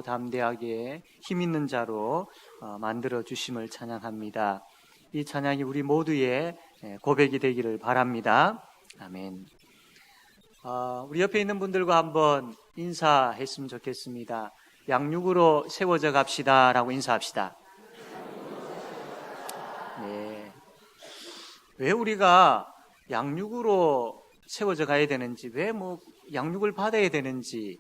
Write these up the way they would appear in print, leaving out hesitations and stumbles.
담대하게 힘 있는 자로 만들어 주심을 찬양합니다. 이 찬양이 우리 모두의 고백이 되기를 바랍니다. 아멘. 우리 옆에 있는 분들과 한번 인사했으면 좋겠습니다. 양육으로 세워져 갑시다 라고 인사합시다. 네. 왜 우리가 양육으로 세워져 가야 되는지, 왜 양육을 받아야 되는지,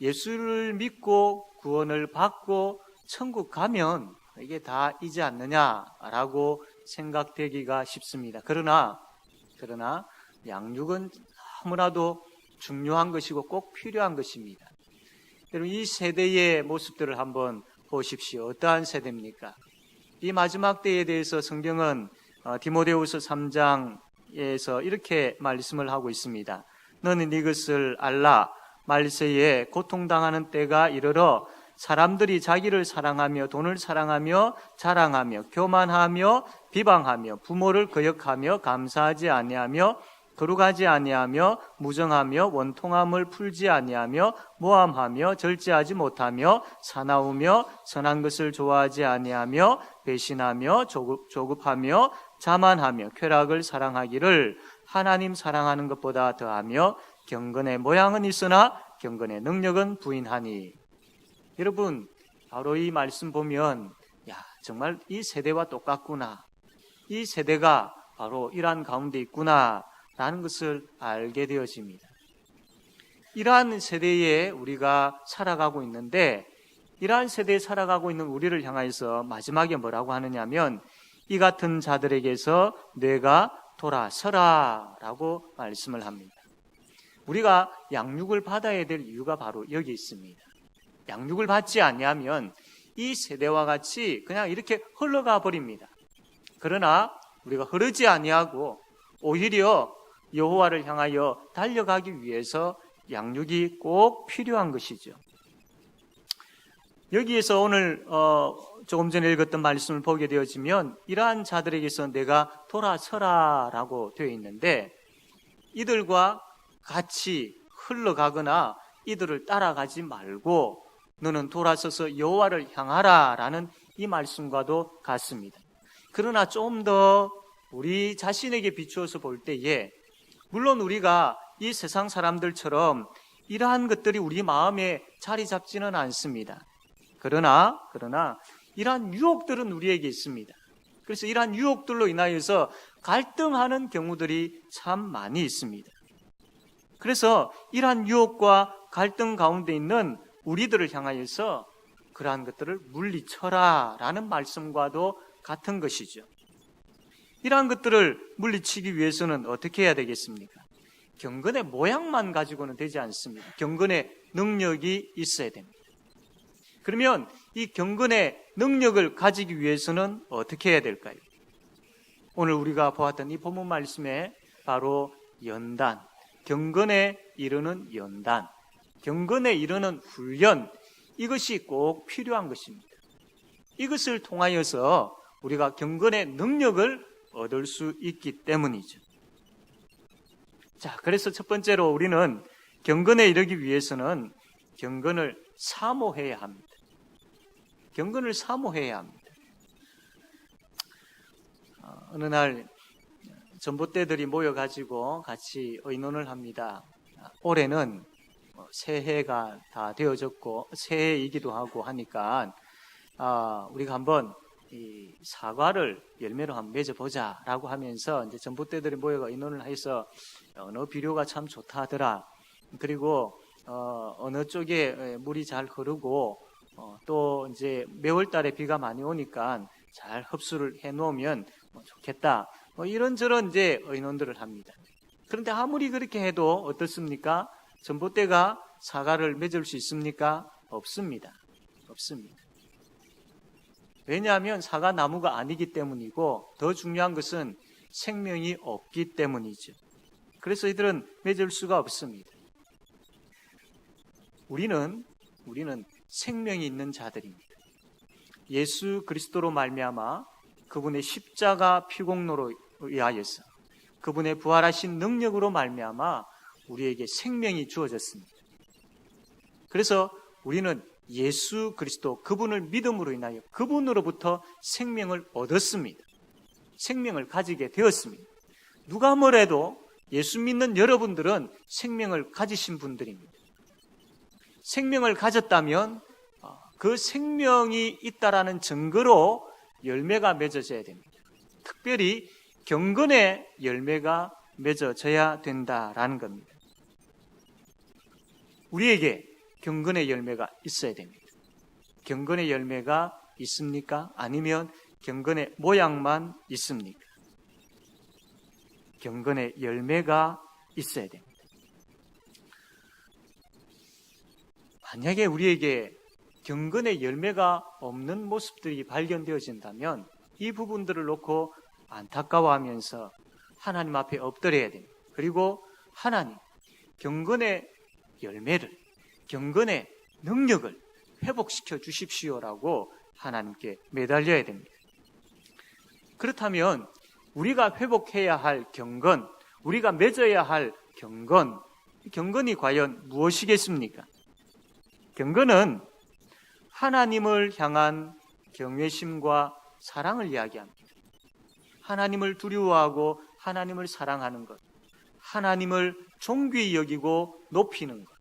예수를 믿고 구원을 받고 천국 가면 이게 다이지 않느냐라고 생각되기가 쉽습니다. 그러나 양육은 너무나도 중요한 것이고 꼭 필요한 것입니다. 여러분, 이 세대의 모습들을 한번 보십시오. 어떠한 세대입니까? 이 마지막 때에 대해서 성경은 디모데후서 3장에서 이렇게 말씀을 하고 있습니다. 너는 이것을 알라. 말세에 고통당하는 때가 이르러 사람들이 자기를 사랑하며 돈을 사랑하며 자랑하며 교만하며 비방하며 부모를 거역하며 감사하지 아니하며 거룩하지 아니하며 무정하며 원통함을 풀지 아니하며 모함하며 절제하지 못하며 사나우며 선한 것을 좋아하지 아니하며 배신하며 조급하며 자만하며 쾌락을 사랑하기를 하나님 사랑하는 것보다 더하며 경건의 모양은 있으나 경건의 능력은 부인하니. 여러분, 바로 이 말씀 보면 정말 이 세대와 똑같구나, 이 세대가 바로 이러한 가운데 있구나 라는 것을 알게 되어집니다. 이러한 세대에 우리가 살아가고 있는데, 이러한 세대에 살아가고 있는 우리를 향해서 마지막에 뭐라고 하느냐면, 이 같은 자들에게서 뇌가 돌아서라 라고 말씀을 합니다. 우리가 양육을 받아야 될 이유가 바로 여기 있습니다. 양육을 받지 아니하면 이 세대와 같이 그냥 이렇게 흘러가 버립니다. 그러나 우리가 흐르지 아니하고 오히려 여호와를 향하여 달려가기 위해서 양육이 꼭 필요한 것이죠. 여기에서 오늘 조금 전에 읽었던 말씀을 보게 되어지면 이러한 자들에게서 내가 돌아서라 라고 되어 있는데, 이들과 같이 흘러가거나 이들을 따라가지 말고 너는 돌아서서 여호와를 향하라 라는 이 말씀과도 같습니다. 그러나 좀 더 우리 자신에게 비추어서 볼 때에, 물론 우리가 이 세상 사람들처럼 이러한 것들이 우리 마음에 자리 잡지는 않습니다. 그러나 이러한 유혹들은 우리에게 있습니다. 그래서 이러한 유혹들로 인하여서 갈등하는 경우들이 참 많이 있습니다. 그래서 이러한 유혹과 갈등 가운데 있는 우리들을 향하여서 그러한 것들을 물리쳐라 라는 말씀과도 같은 것이죠. 이러한 것들을 물리치기 위해서는 어떻게 해야 되겠습니까? 경건의 모양만 가지고는 되지 않습니다. 경건의 능력이 있어야 됩니다. 그러면 이 경건의 능력을 가지기 위해서는 어떻게 해야 될까요? 오늘 우리가 보았던 이 본문 말씀에 바로 연단, 경건에 이르는 연단, 경건에 이르는 훈련, 이것이 꼭 필요한 것입니다. 이것을 통하여서 우리가 경건의 능력을 얻을 수 있기 때문이죠. 자, 그래서 첫 번째로 우리는 경건에 이르기 위해서는 경건을 사모해야 합니다. 경건을 사모해야 합니다. 어느 날 전봇대들이 모여가지고 같이 의논을 합니다. 올해는 새해가 다 되어졌고 새해이기도 하고 하니까 우리가 한번 이 사과를 열매로 한번 맺어보자 라고 하면서 이제 전봇대들이 모여가 의논을 해서 어느 비료가 참 좋다 하더라. 그리고 어느 쪽에 물이 잘 흐르고 또 이제 매월 달에 비가 많이 오니까 잘 흡수를 해 놓으면 좋겠다. 이런저런 이제 의논들을 합니다. 그런데 아무리 그렇게 해도 어떻습니까? 전봇대가 사과를 맺을 수 있습니까? 없습니다. 없습니다. 왜냐하면 사과 나무가 아니기 때문이고, 더 중요한 것은 생명이 없기 때문이죠. 그래서 이들은 맺을 수가 없습니다. 우리는 생명이 있는 자들입니다. 예수 그리스도로 말미암아 그분의 십자가 피공로로 의하여서 그분의 부활하신 능력으로 말미암아 우리에게 생명이 주어졌습니다. 그래서 우리는 예수 그리스도 그분을 믿음으로 인하여 그분으로부터 생명을 얻었습니다. 생명을 가지게 되었습니다. 누가 뭐래도 예수 믿는 여러분들은 생명을 가지신 분들입니다. 생명을 가졌다면 그 생명이 있다라는 증거로 열매가 맺어져야 됩니다. 특별히 경건의 열매가 맺어져야 된다라는 겁니다. 우리에게 경건의 열매가 있어야 됩니다. 경건의 열매가 있습니까? 아니면 경건의 모양만 있습니까? 경건의 열매가 있어야 됩니다. 만약에 우리에게 경건의 열매가 없는 모습들이 발견되어진다면 이 부분들을 놓고 안타까워하면서 하나님 앞에 엎드려야 됩니다. 그리고 하나님, 경건의 열매를, 경건의 능력을 회복시켜 주십시오라고 하나님께 매달려야 됩니다. 그렇다면 우리가 회복해야 할 경건, 우리가 맺어야 할 경건, 경건이 과연 무엇이겠습니까? 경건은 하나님을 향한 경외심과 사랑을 이야기합니다. 하나님을 두려워하고 하나님을 사랑하는 것, 하나님을 존귀히 여기고 높이는 것,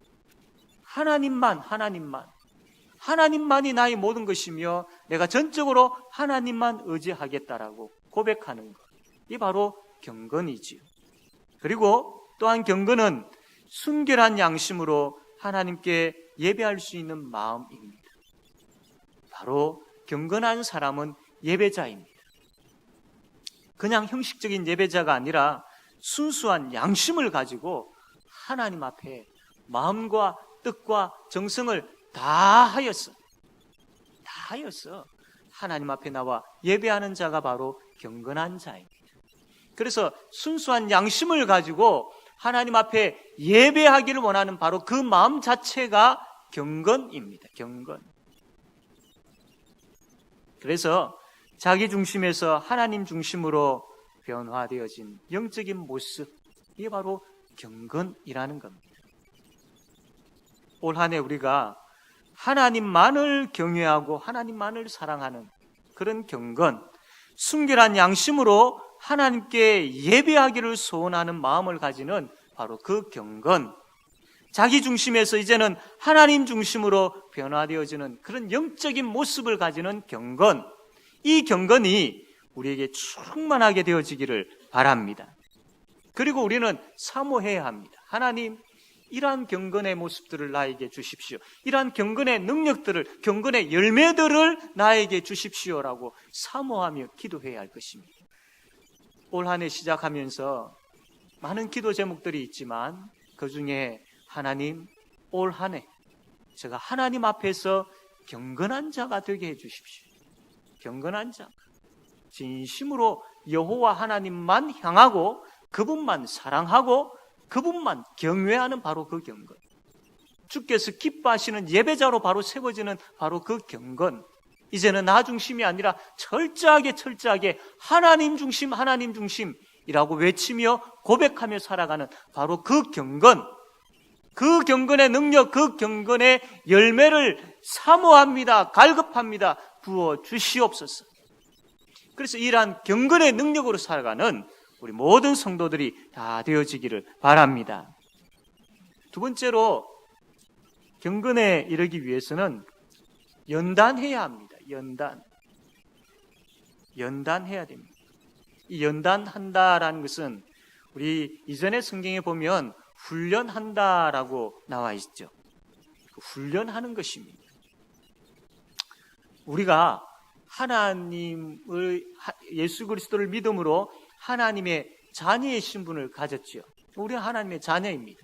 하나님만이 나의 모든 것이며 내가 전적으로 하나님만 의지하겠다라고 고백하는 것, 이 바로 경건이지요. 그리고 또한 경건은 순결한 양심으로 하나님께 예배할 수 있는 마음입니다. 바로 경건한 사람은 예배자입니다. 그냥 형식적인 예배자가 아니라 순수한 양심을 가지고 하나님 앞에 마음과 뜻과 정성을 다하여서 하나님 앞에 나와 예배하는 자가 바로 경건한 자입니다. 그래서 순수한 양심을 가지고 하나님 앞에 예배하기를 원하는 바로 그 마음 자체가 경건입니다. 경건. 그래서 자기 중심에서 하나님 중심으로 변화되어진 영적인 모습, 이게 바로 경건이라는 겁니다. 올 한 해 우리가 하나님만을 경외하고 하나님만을 사랑하는 그런 경건, 순결한 양심으로 하나님께 예배하기를 소원하는 마음을 가지는 바로 그 경건, 자기 중심에서 이제는 하나님 중심으로 변화되어지는 그런 영적인 모습을 가지는 경건, 이 경건이 우리에게 충만하게 되어지기를 바랍니다. 그리고 우리는 사모해야 합니다. 하나님, 이러한 경건의 모습들을 나에게 주십시오. 이러한 경건의 능력들을, 경건의 열매들을 나에게 주십시오라고 사모하며 기도해야 할 것입니다. 올 한 해 시작하면서 많은 기도 제목들이 있지만 그 중에 하나님, 올 한 해 제가 하나님 앞에서 경건한 자가 되게 해 주십시오. 경건한 자, 진심으로 여호와 하나님만 향하고 그분만 사랑하고 그분만 경외하는 바로 그 경건, 주께서 기뻐하시는 예배자로 바로 세워지는 바로 그 경건, 이제는 나 중심이 아니라 철저하게 하나님 중심이라고 외치며 고백하며 살아가는 바로 그 경건, 그 경건의 능력, 그 경건의 열매를 사모합니다. 갈급합니다. 부어 주시옵소서. 그래서 이러한 경건의 능력으로 살아가는 우리 모든 성도들이 다 되어지기를 바랍니다. 두 번째로 경건에 이르기 위해서는 연단해야 합니다. 연단해야 됩니다. 이 연단한다라는 것은 우리 이전의 성경에 보면 훈련한다라고 나와 있죠. 훈련하는 것입니다. 우리가 하나님을, 예수 그리스도를 믿음으로 하나님의 자녀의 신분을 가졌죠. 우리가 하나님의 자녀입니다.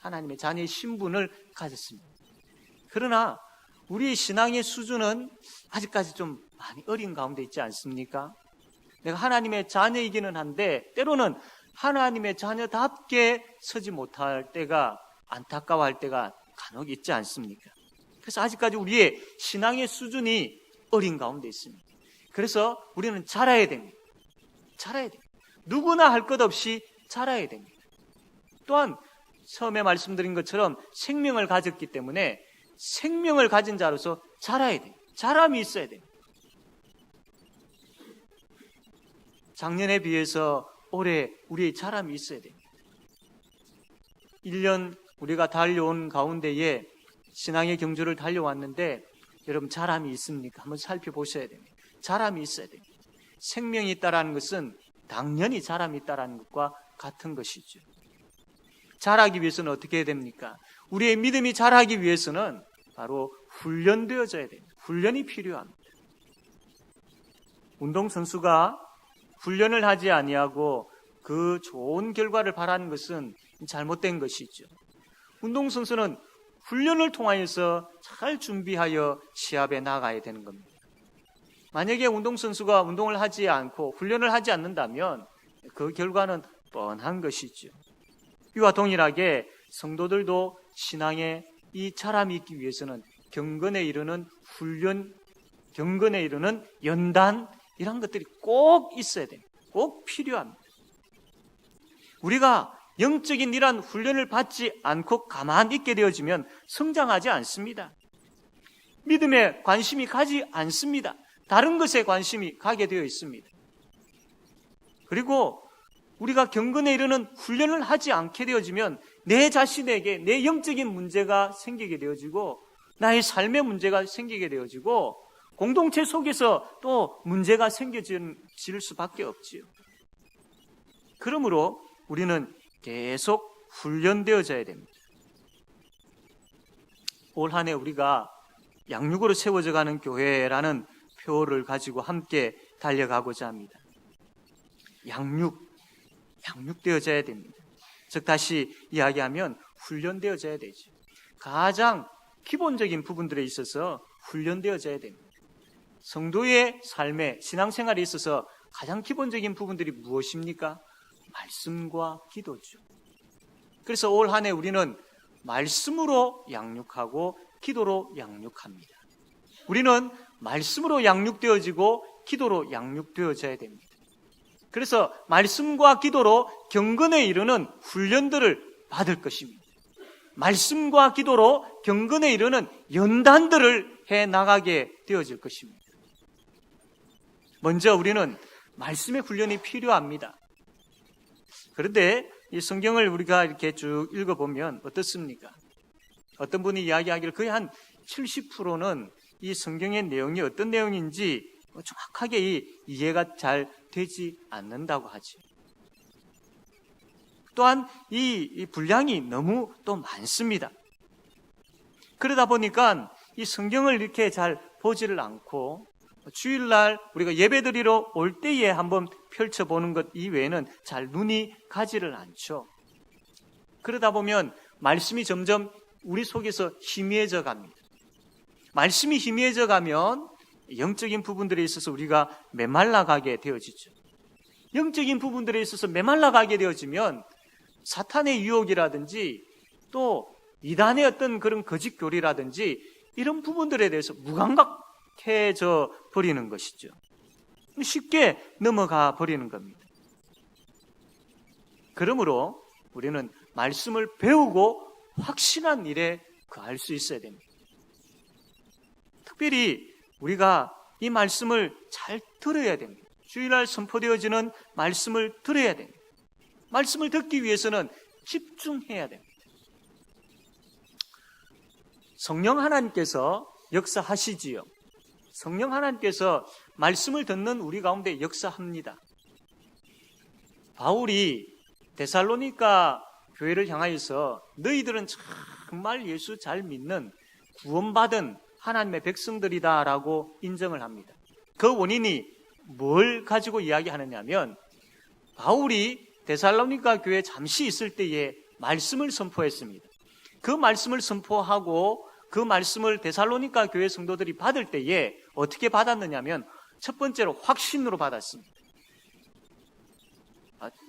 하나님의 자녀의 신분을 가졌습니다. 그러나 우리의 신앙의 수준은 아직까지 좀 많이 어린 가운데 있지 않습니까? 내가 하나님의 자녀이기는 한데 때로는 하나님의 자녀답게 서지 못할 때가, 안타까워할 때가 간혹 있지 않습니까? 그래서 아직까지 우리의 신앙의 수준이 어린 가운데 있습니다. 그래서 우리는 자라야 됩니다. 누구나 할 것 없이 자라야 됩니다. 또한 처음에 말씀드린 것처럼 생명을 가졌기 때문에 생명을 가진 자로서 자라야 돼요. 자람이 있어야 돼요. 작년에 비해서 올해 우리의 자람이 있어야 돼요. 1년 우리가 달려온 가운데에 신앙의 경주를 달려왔는데 여러분 자람이 있습니까? 한번 살펴보셔야 됩니다. 자람이 있어야 돼요. 생명이 있다라는 것은 당연히 자람이 있다라는 것과 같은 것이죠. 자라기 위해서는 어떻게 해야 됩니까? 우리의 믿음이 자라기 위해서는 바로 훈련되어져야 됩니다. 훈련이 필요합니다. 운동선수가 훈련을 하지 아니하고 그 좋은 결과를 바라는 것은 잘못된 것이죠. 운동선수는 훈련을 통하여서 잘 준비하여 시합에 나가야 되는 겁니다. 만약에 운동선수가 운동을 하지 않고 훈련을 하지 않는다면 그 결과는 뻔한 것이죠. 이와 동일하게 성도들도 신앙에 이 자람이 있기 위해서는 경건에 이르는 훈련, 경건에 이르는 연단 이런 것들이 꼭 있어야 됩니다. 꼭 필요합니다. 우리가 영적인 이러한 훈련을 받지 않고 가만히 있게 되어지면 성장하지 않습니다. 믿음에 관심이 가지 않습니다. 다른 것에 관심이 가게 되어 있습니다. 그리고 우리가 경건에 이르는 훈련을 하지 않게 되어지면 내 자신에게 내 영적인 문제가 생기게 되어지고 나의 삶의 문제가 생기게 되어지고 공동체 속에서 또 문제가 생겨질 수밖에 없지요. 그러므로 우리는 계속 훈련되어져야 됩니다. 올 한 해 우리가 양육으로 세워져 가는 교회라는 표어를 가지고 함께 달려가고자 합니다. 양육되어져야 됩니다. 즉 다시 이야기하면 훈련되어져야 되죠. 가장 기본적인 부분들에 있어서 훈련되어져야 됩니다. 성도의 삶에 신앙생활에 있어서 가장 기본적인 부분들이 무엇입니까? 말씀과 기도죠. 그래서 올 한 해 우리는 말씀으로 양육하고 기도로 양육합니다. 우리는 말씀으로 양육되어지고 기도로 양육되어져야 됩니다. 그래서 말씀과 기도로 경건에 이르는 훈련들을 받을 것입니다. 말씀과 기도로 경건에 이르는 연단들을 해나가게 되어질 것입니다. 먼저 우리는 말씀의 훈련이 필요합니다. 그런데 이 성경을 우리가 이렇게 쭉 읽어보면 어떻습니까? 어떤 분이 이야기하기를 거의 한 70%는 이 성경의 내용이 어떤 내용인지 정확하게 이해가 잘 되지 않는다고 하죠. 또한 이 분량이 너무 또 많습니다. 그러다 보니까 이 성경을 이렇게 잘 보지를 않고 주일날 우리가 예배드리러 올 때에 한번 펼쳐보는 것 이외에는 잘 눈이 가지를 않죠. 그러다 보면 말씀이 점점 우리 속에서 희미해져 갑니다. 말씀이 희미해져 가면 영적인 부분들에 있어서 우리가 메말라가게 되어지죠. 영적인 부분들에 있어서 메말라가게 되어지면 사탄의 유혹이라든지 또 이단의 어떤 그런 거짓 교리라든지 이런 부분들에 대해서 무감각해져 버리는 것이죠. 쉽게 넘어가 버리는 겁니다. 그러므로 우리는 말씀을 배우고 확신한 일에 거할 수 있어야 됩니다. 특별히 우리가 이 말씀을 잘 들어야 됩니다. 주일날 선포되어지는 말씀을 들어야 됩니다. 말씀을 듣기 위해서는 집중해야 됩니다. 성령 하나님께서 역사하시지요. 성령 하나님께서 말씀을 듣는 우리 가운데 역사합니다. 바울이 데살로니가 교회를 향하여서 너희들은 정말 예수 잘 믿는 구원받은 하나님의 백성들이다라고 인정을 합니다. 그 원인이 뭘 가지고 이야기하느냐 하면 바울이 데살로니가 교회에 잠시 있을 때에 말씀을 선포했습니다. 그 말씀을 선포하고 그 말씀을 데살로니가 교회 성도들이 받을 때에 어떻게 받았느냐 하면 첫 번째로 확신으로 받았습니다.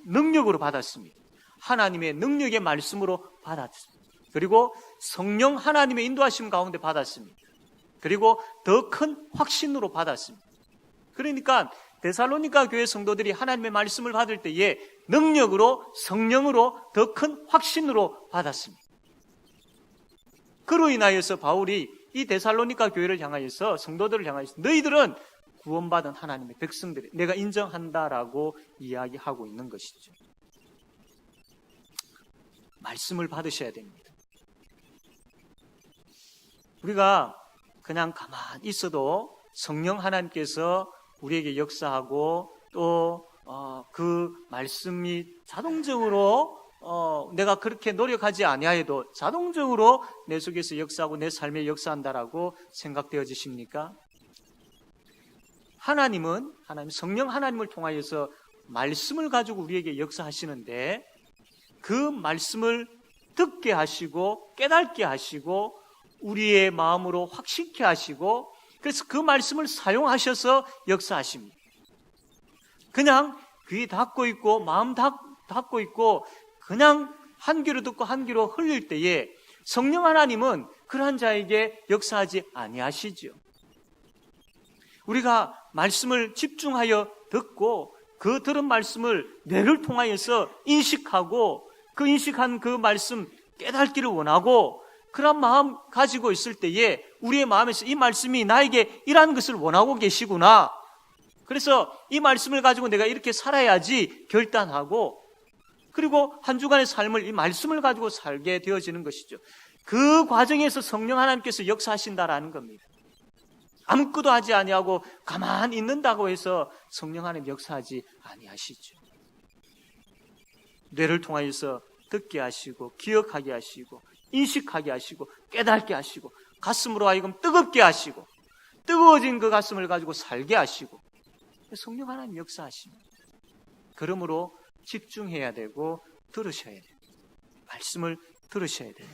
능력으로 받았습니다. 하나님의 능력의 말씀으로 받았습니다. 그리고 성령 하나님의 인도하심 가운데 받았습니다. 그리고 더 큰 확신으로 받았습니다. 그러니까 데살로니가 교회 성도들이 하나님의 말씀을 받을 때에 능력으로 성령으로 더 큰 확신으로 받았습니다. 그로 인하여서 바울이 이 데살로니가 교회를 향하여서 성도들을 향하여서 너희들은 구원받은 하나님의 백성들이 내가 인정한다라고 이야기하고 있는 것이죠. 말씀을 받으셔야 됩니다. 우리가 그냥 가만히 있어도 성령 하나님께서 우리에게 역사하고 또 그 말씀이 자동적으로 내가 그렇게 노력하지 아니하여도 자동적으로 내 속에서 역사하고 내 삶에 역사한다라고 생각되어지십니까? 하나님 성령 하나님을 통하여서 말씀을 가지고 우리에게 역사하시는데 그 말씀을 듣게 하시고 깨닫게 하시고 우리의 마음으로 확신케 하시고 그래서 그 말씀을 사용하셔서 역사하십니다. 그냥 귀 닫고 있고 마음 닫고 있고 그냥 한 귀로 듣고 한 귀로 흘릴 때에 성령 하나님은 그러한 자에게 역사하지 아니하시죠. 우리가 말씀을 집중하여 듣고 그 들은 말씀을 뇌를 통하여서 인식하고 그 인식한 그 말씀 깨닫기를 원하고 그런 마음 가지고 있을 때에 우리의 마음에서 이 말씀이 나에게 이러한 것을 원하고 계시구나. 그래서 이 말씀을 가지고 내가 이렇게 살아야지 결단하고 그리고 한 주간의 삶을 이 말씀을 가지고 살게 되어지는 것이죠. 그 과정에서 성령 하나님께서 역사하신다라는 겁니다. 아무것도 하지 아니하고 가만히 있는다고 해서 성령 하나님 역사하지 아니하시죠. 뇌를 통하여서 듣게 하시고 기억하게 하시고 인식하게 하시고 깨닫게 하시고 가슴으로 하여금 뜨겁게 하시고 뜨거워진 그 가슴을 가지고 살게 하시고 성령 하나님 역사하십니다. 그러므로 집중해야 되고 들으셔야 돼요. 말씀을 들으셔야 돼요.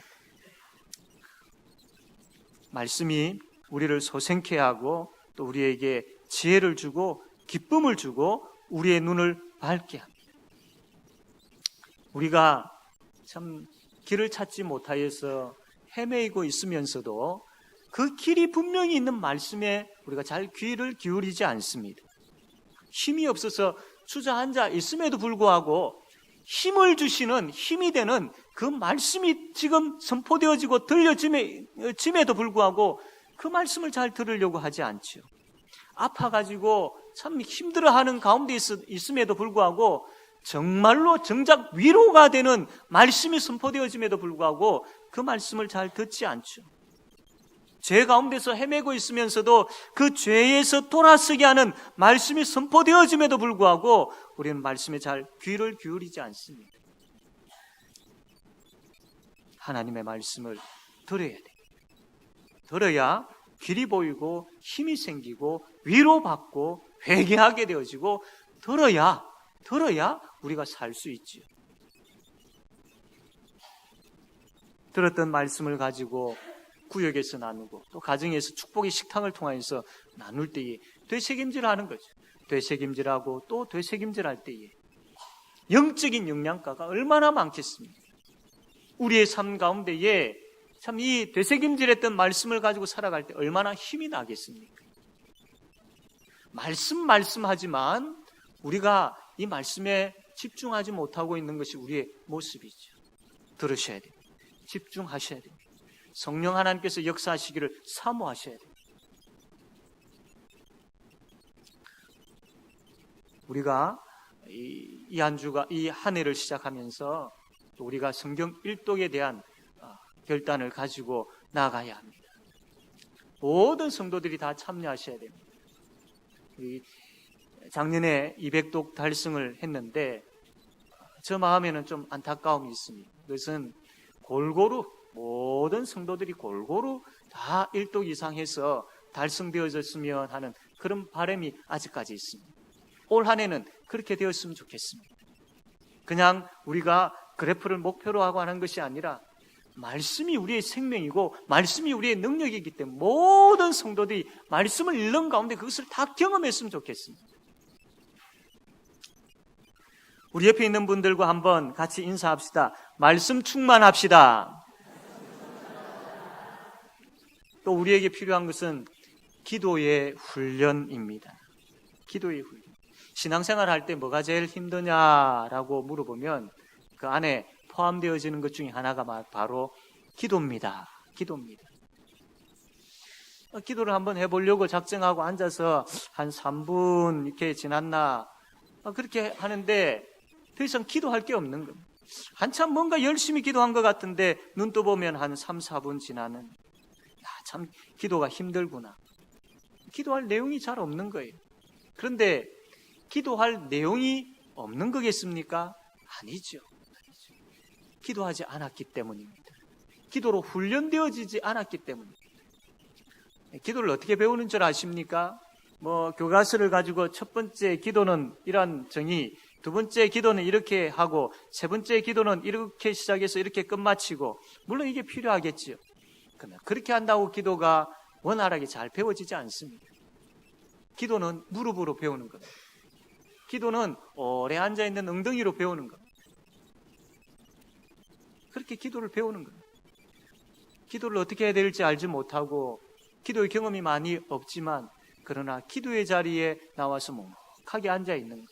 말씀이 우리를 소생케 하고 또 우리에게 지혜를 주고 기쁨을 주고 우리의 눈을 밝게 합니다. 우리가 참 길을 찾지 못하여서 헤매이고 있으면서도 그 길이 분명히 있는 말씀에 우리가 잘 귀를 기울이지 않습니다. 힘이 없어서 주저앉아 있음에도 불구하고 힘을 주시는 힘이 되는 그 말씀이 지금 선포되어지고 들려짐에도 불구하고 그 말씀을 잘 들으려고 하지 않죠. 아파가지고 참 힘들어하는 가운데 있음에도 불구하고 정말로 정작 위로가 되는 말씀이 선포되어짐에도 불구하고 그 말씀을 잘 듣지 않죠. 죄 가운데서 헤매고 있으면서도 그 죄에서 돌아서게 하는 말씀이 선포되어짐에도 불구하고 우리는 말씀에 잘 귀를 기울이지 않습니다. 하나님의 말씀을 들어야 돼요. 들어야 길이 보이고 힘이 생기고 위로받고 회개하게 되어지고 들어야 우리가 살 수 있지요. 들었던 말씀을 가지고 구역에서 나누고 또 가정에서 축복의 식탁을 통해서 나눌 때에 되새김질하는 거죠. 되새김질하고 또 되새김질할 때에 영적인 영양가가 얼마나 많겠습니까? 우리의 삶 가운데에 참 이 되새김질했던 말씀을 가지고 살아갈 때 얼마나 힘이 나겠습니까? 말씀하지만 우리가 이 말씀에 집중하지 못하고 있는 것이 우리의 모습이죠. 들으셔야 됩니다. 집중하셔야 됩니다. 성령 하나님께서 역사하시기를 사모하셔야 됩니다. 우리가 이 한 주가 이 한 해를 시작하면서 우리가 성경 일독에 대한 결단을 가지고 나가야 합니다. 모든 성도들이 다 참여하셔야 됩니다. 작년에 200독 달성을 했는데 저 마음에는 좀 안타까움이 있습니다. 그것은 골고루 모든 성도들이 골고루 다 1독 이상 해서 달성되어졌으면 하는 그런 바람이 아직까지 있습니다. 올 한 해는 그렇게 되었으면 좋겠습니다. 그냥 우리가 그래프를 목표로 하고 하는 것이 아니라 말씀이 우리의 생명이고 말씀이 우리의 능력이기 때문에 모든 성도들이 말씀을 읽는 가운데 그것을 다 경험했으면 좋겠습니다. 우리 옆에 있는 분들과 한번 같이 인사합시다. 말씀 충만합시다. 또 우리에게 필요한 것은 기도의 훈련입니다. 기도의 훈련. 신앙생활 할 때 뭐가 제일 힘드냐라고 물어보면 그 안에 포함되어지는 것 중에 하나가 바로 기도입니다 기도입니다. 기도를 한번 해보려고 작정하고 앉아서 한 3분 이렇게 지났나 그렇게 하는데 더 이상 기도할 게 없는 겁니다. 한참 뭔가 열심히 기도한 것 같은데 눈 떠보면 한 3, 4분 지나는 참 기도가 힘들구나. 기도할 내용이 잘 없는 거예요. 그런데 기도할 내용이 없는 거겠습니까? 아니죠. 기도하지 않았기 때문입니다. 기도로 훈련되어지지 않았기 때문입니다. 기도를 어떻게 배우는 줄 아십니까? 교과서를 가지고 첫 번째 기도는 이런 정의, 두 번째 기도는 이렇게 하고, 세 번째 기도는 이렇게 시작해서 이렇게 끝마치고, 물론 이게 필요하겠죠. 그러나 그렇게 한다고 기도가 원활하게 잘 배워지지 않습니다. 기도는 무릎으로 배우는 겁니다. 기도는 오래 앉아있는 엉덩이로 배우는 겁니다. 그렇게 기도를 배우는 겁니다. 기도를 어떻게 해야 될지 알지 못하고 기도의 경험이 많이 없지만 그러나 기도의 자리에 나와서 묵묵하게 앉아있는 것.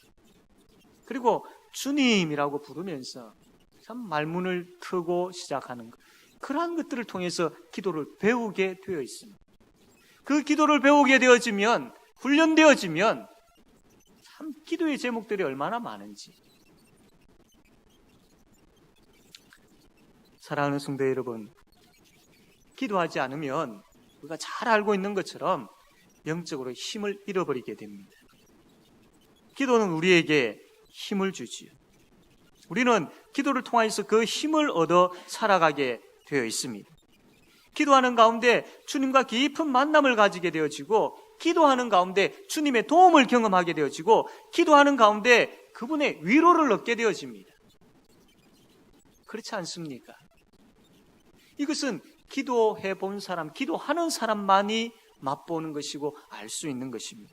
그리고 주님이라고 부르면서 참 말문을 트고 시작하는 것. 그러한 것들을 통해서 기도를 배우게 되어 있습니다. 그 기도를 배우게 되어지면, 훈련되어지면 참 기도의 제목들이 얼마나 많은지. 사랑하는 성도 여러분, 기도하지 않으면 우리가 잘 알고 있는 것처럼 영적으로 힘을 잃어버리게 됩니다. 기도는 우리에게 힘을 주지요. 우리는 기도를 통해서 그 힘을 얻어 살아가게 되어 있습니다. 기도하는 가운데 주님과 깊은 만남을 가지게 되어지고, 기도하는 가운데 주님의 도움을 경험하게 되어지고, 기도하는 가운데 그분의 위로를 얻게 되어집니다. 그렇지 않습니까? 이것은 기도해 본 사람, 기도하는 사람만이 맛보는 것이고 알 수 있는 것입니다.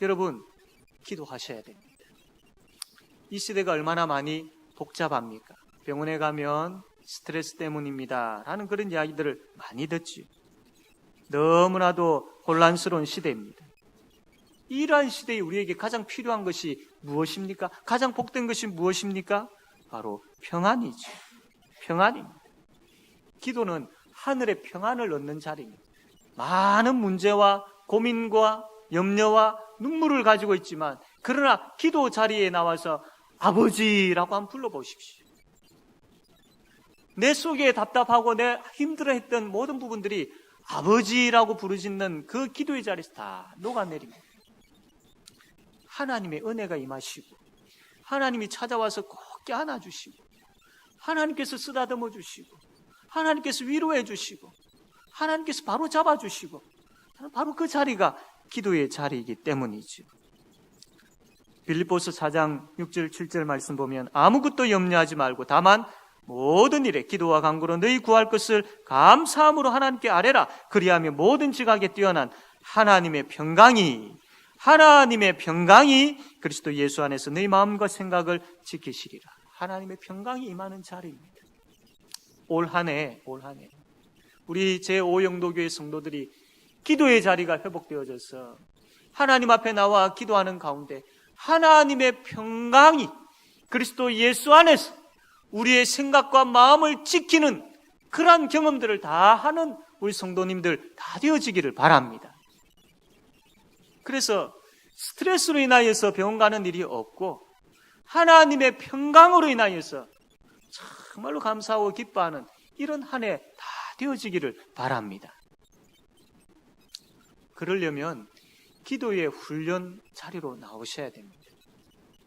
여러분, 기도하셔야 됩니다. 이 시대가 얼마나 많이 복잡합니까? 병원에 가면 스트레스 때문입니다 라는 그런 이야기들을 많이 듣지요. 너무나도 혼란스러운 시대입니다. 이러한 시대에 우리에게 가장 필요한 것이 무엇입니까? 가장 복된 것이 무엇입니까? 바로 평안이죠. 평안입니다. 기도는 하늘의 평안을 얻는 자리입니다. 많은 문제와 고민과 염려와 눈물을 가지고 있지만, 그러나 기도 자리에 나와서 아버지라고 한번 불러보십시오. 내 속에 답답하고 내 힘들어했던 모든 부분들이 아버지라고 부르짖는 그 기도의 자리에서 다 녹아내립니다. 하나님의 은혜가 임하시고, 하나님이 찾아와서 꼭 껴안아주시고, 하나님께서 쓰다듬어 주시고, 하나님께서 위로해 주시고, 하나님께서 바로 잡아주시고, 바로 그 자리가 기도의 자리이기 때문이죠. 빌립보서 4장 6절 7절 말씀 보면, 아무것도 염려하지 말고 다만 모든 일에 기도와 간구로 너희 구할 것을 감사함으로 하나님께 아뢰라. 그리하면 모든 지각에 뛰어난 하나님의 평강이 그리스도 예수 안에서 너희 마음과 생각을 지키시리라. 하나님의 평강이 임하는 자리입니다. 올 한 해 우리 제5영도교회 성도들이 기도의 자리가 회복되어져서 하나님 앞에 나와 기도하는 가운데 하나님의 평강이 그리스도 예수 안에서 우리의 생각과 마음을 지키는 그러한 경험들을 다 하는 우리 성도님들 다 되어지기를 바랍니다. 그래서 스트레스로 인하여서 병원 가는 일이 없고, 하나님의 평강으로 인하여서 정말로 감사하고 기뻐하는 이런 한 해 다 되어지기를 바랍니다. 그러려면 기도의 훈련 자리로 나오셔야 됩니다.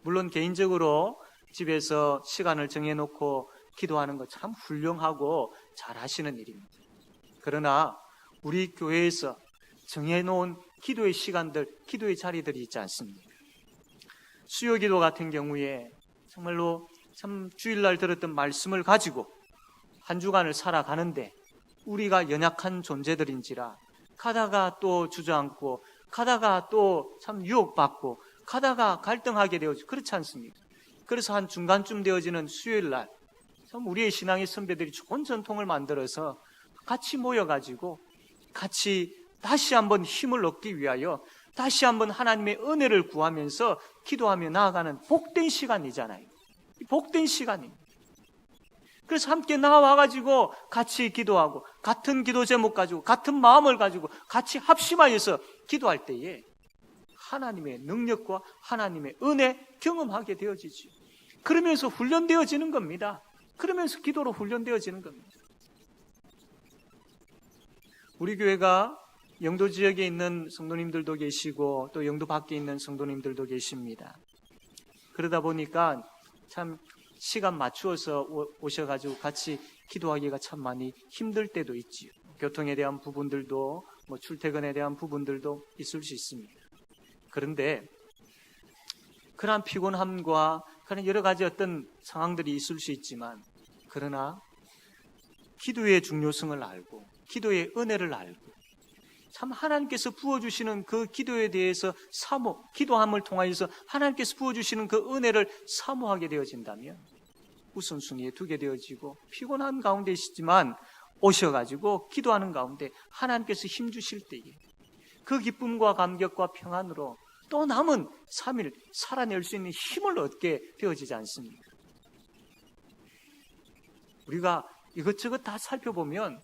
물론 개인적으로 집에서 시간을 정해놓고 기도하는 거 참 훌륭하고 잘 하시는 일입니다. 그러나 우리 교회에서 정해놓은 기도의 시간들, 기도의 자리들이 있지 않습니까? 수요기도 같은 경우에 정말로 참 주일날 들었던 말씀을 가지고 한 주간을 살아가는데 우리가 연약한 존재들인지라 가다가 또 주저앉고, 가다가 또 참 유혹받고, 가다가 갈등하게 되어지고 그렇지 않습니까? 그래서 한 중간쯤 되어지는 수요일날 참 우리의 신앙의 선배들이 좋은 전통을 만들어서 같이 모여가지고 같이 다시 한번 힘을 얻기 위하여 다시 한번 하나님의 은혜를 구하면서 기도하며 나아가는 복된 시간이잖아요. 복된 시간입니다. 그래서 함께 나와가지고 같이 기도하고 같은 기도 제목 가지고 같은 마음을 가지고 같이 합심하여서 기도할 때에 하나님의 능력과 하나님의 은혜 경험하게 되어지죠. 그러면서 훈련되어지는 겁니다. 그러면서 기도로 훈련되어지는 겁니다. 우리 교회가 영도 지역에 있는 성도님들도 계시고 또 영도 밖에 있는 성도님들도 계십니다. 그러다 보니까 참 시간 맞추어서 오셔가지고 같이 기도하기가 참 많이 힘들 때도 있지요. 교통에 대한 부분들도 출퇴근에 대한 부분들도 있을 수 있습니다. 그런데 그러한 피곤함과 그런 여러 가지 어떤 상황들이 있을 수 있지만 그러나 기도의 중요성을 알고 기도의 은혜를 알고 참 하나님께서 부어주시는 그 기도에 대해서 기도함을 통하여서 하나님께서 부어주시는 그 은혜를 사모하게 되어진다면 우선순위에 두게 되어지고 피곤한 가운데 있지만 오셔가지고 기도하는 가운데 하나님께서 힘주실 때에 그 기쁨과 감격과 평안으로 또 남은 3일 살아낼 수 있는 힘을 얻게 되어지지 않습니까? 우리가 이것저것 다 살펴보면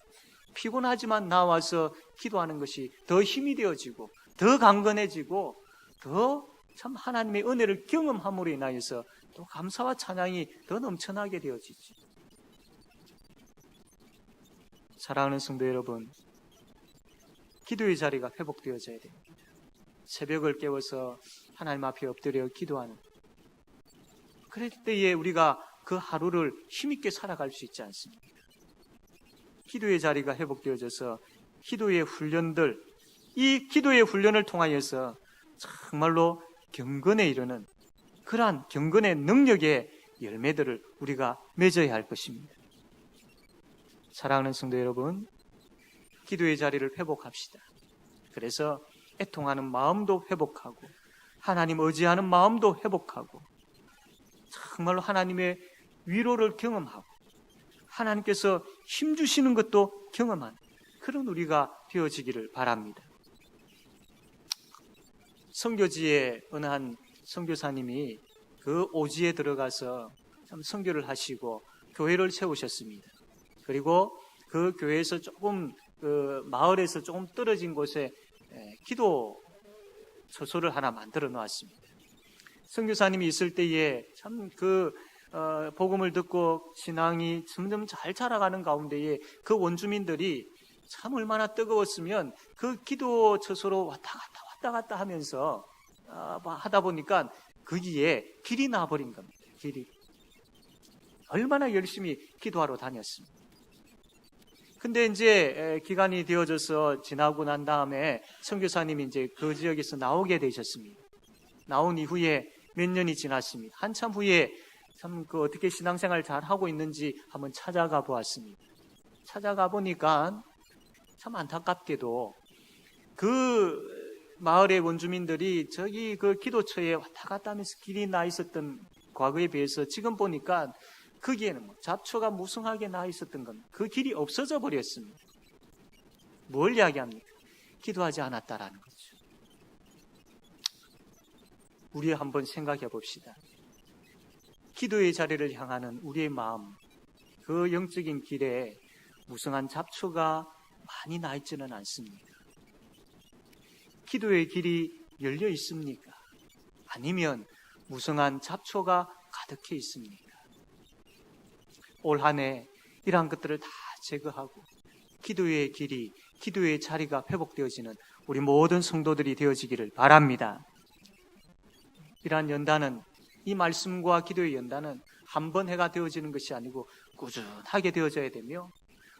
피곤하지만 나와서 기도하는 것이 더 힘이 되어지고 더 강건해지고 더 참 하나님의 은혜를 경험함으로 인하여서 또 감사와 찬양이 더 넘쳐나게 되어지죠. 사랑하는 성도 여러분, 기도의 자리가 회복되어져야 됩니다. 새벽을 깨워서 하나님 앞에 엎드려 기도하는 그럴 때에 우리가 그 하루를 힘있게 살아갈 수 있지 않습니까? 기도의 자리가 회복되어져서 기도의 훈련들, 이 기도의 훈련을 통하여서 정말로 경건에 이르는 그러한 경건의 능력의 열매들을 우리가 맺어야 할 것입니다. 사랑하는 성도 여러분, 기도의 자리를 회복합시다. 그래서 애통하는 마음도 회복하고 하나님 의지하는 마음도 회복하고 정말로 하나님의 위로를 경험하고 하나님께서 힘주시는 것도 경험하는 그런 우리가 되어지기를 바랍니다. 선교지에 어느 한 선교사님이 그 오지에 들어가서 참 선교를 하시고 교회를 세우셨습니다. 그리고 그 교회에서 조금 그 마을에서 조금 떨어진 곳에 기도 처소를 하나 만들어 놓았습니다. 선교사님이 있을 때에 참 그 복음을 듣고 신앙이 점점 잘 자라가는 가운데에 그 원주민들이 참 얼마나 뜨거웠으면 그 기도 처소로 왔다 갔다 하면서 하다 보니까 거기에 길이 나버린 겁니다. 길이. 얼마나 열심히 기도하러 다녔습니다. 근데 이제 기간이 되어져서 지나고 난 다음에 선교사님이 이제 그 지역에서 나오게 되셨습니다. 나온 이후에 몇 년이 지났습니다. 한참 후에 참 그 어떻게 신앙생활 잘 하고 있는지 한번 찾아가 보았습니다. 찾아가 보니까 참 안타깝게도 그 마을의 원주민들이 저기 그 기도처에 왔다 갔다 하면서 길이 나 있었던 과거에 비해서 지금 보니까 거기에는 잡초가 무성하게 나 있었던 겁니다. 그 길이 없어져 버렸습니다. 뭘 이야기합니까? 기도하지 않았다라는 거죠. 우리 한번 생각해 봅시다. 기도의 자리를 향하는 우리의 마음, 그 영적인 길에 무성한 잡초가 많이 나 있지는 않습니다. 기도의 길이 열려 있습니까? 아니면 무성한 잡초가 가득해 있습니까? 올 한 해 이러한 것들을 다 제거하고 기도의 길이, 기도의 자리가 회복되어지는 우리 모든 성도들이 되어지기를 바랍니다. 이러한 연단은, 이 말씀과 기도의 연단은 한 번 해가 되어지는 것이 아니고 꾸준하게 되어져야 되며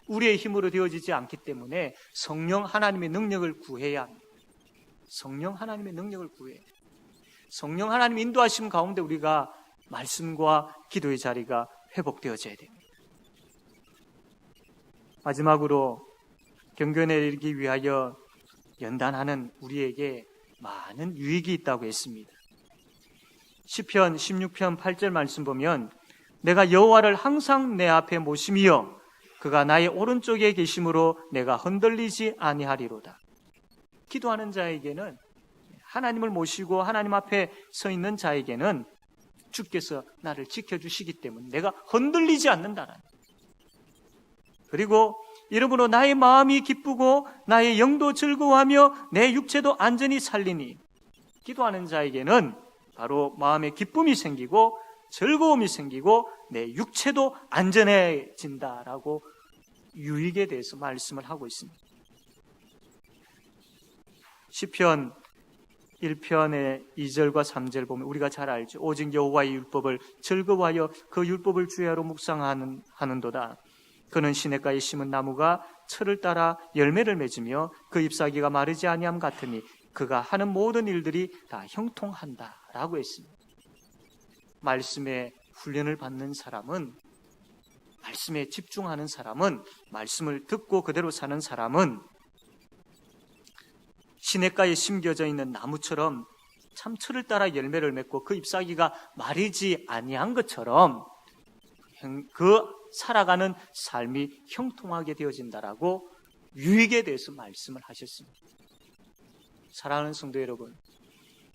우리의 힘으로 되어지지 않기 때문에 성령 하나님의 능력을 구해야 합니다. 성령 하나님의 능력을 구해야 합니다. 성령 하나님 인도하심 가운데 우리가 말씀과 기도의 자리가 회복되어져야 됩니다. 마지막으로 경건에 이르기 위하여 연단하는 우리에게 많은 유익이 있다고 했습니다. 시편 16편 8절 말씀 보면 내가 여호와를 항상 내 앞에 모심이여 그가 나의 오른쪽에 계심으로 내가 흔들리지 아니하리로다. 기도하는 자에게는, 하나님을 모시고 하나님 앞에 서 있는 자에게는 주께서 나를 지켜주시기 때문에 내가 흔들리지 않는다라는, 그리고 이러므로 나의 마음이 기쁘고 나의 영도 즐거워하며 내 육체도 안전히 살리니, 기도하는 자에게는 바로 마음에 기쁨이 생기고 즐거움이 생기고 내 육체도 안전해진다라고 유익에 대해서 말씀을 하고 있습니다. 시편 1편의 2절과 3절 보면 우리가 잘 알죠. 오직 여호와의 율법을 즐거워하여 그 율법을 주야로 묵상하는도다. 그는 시냇가에 심은 나무가 철을 따라 열매를 맺으며 그 잎사귀가 마르지 아니함 같으니 그가 하는 모든 일들이 다 형통한다라고 했습니다. 말씀에 훈련을 받는 사람은, 말씀에 집중하는 사람은, 말씀을 듣고 그대로 사는 사람은 시냇가에 심겨져 있는 나무처럼 참 철을 따라 열매를 맺고 그 잎사귀가 마르지 아니한 것처럼 그 살아가는 삶이 형통하게 되어진다라고 유익에 대해서 말씀을 하셨습니다. 사랑하는 성도 여러분,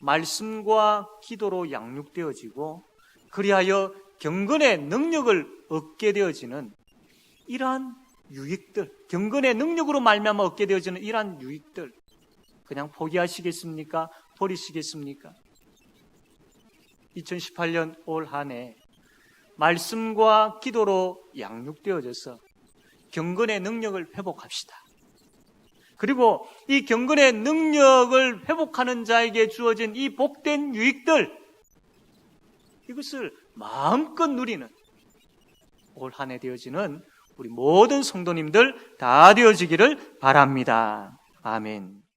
말씀과 기도로 양육되어지고 그리하여 경건의 능력을 얻게 되어지는 이러한 유익들, 경건의 능력으로 말미암아 얻게 되어지는 이러한 유익들, 그냥 포기하시겠습니까? 버리시겠습니까? 2018년 올 한 해 말씀과 기도로 양육되어져서 경건의 능력을 회복합시다. 그리고 이 경건의 능력을 회복하는 자에게 주어진 이 복된 유익들, 이것을 마음껏 누리는 올 한 해 되어지는 우리 모든 성도님들 다 되어지기를 바랍니다. 아멘.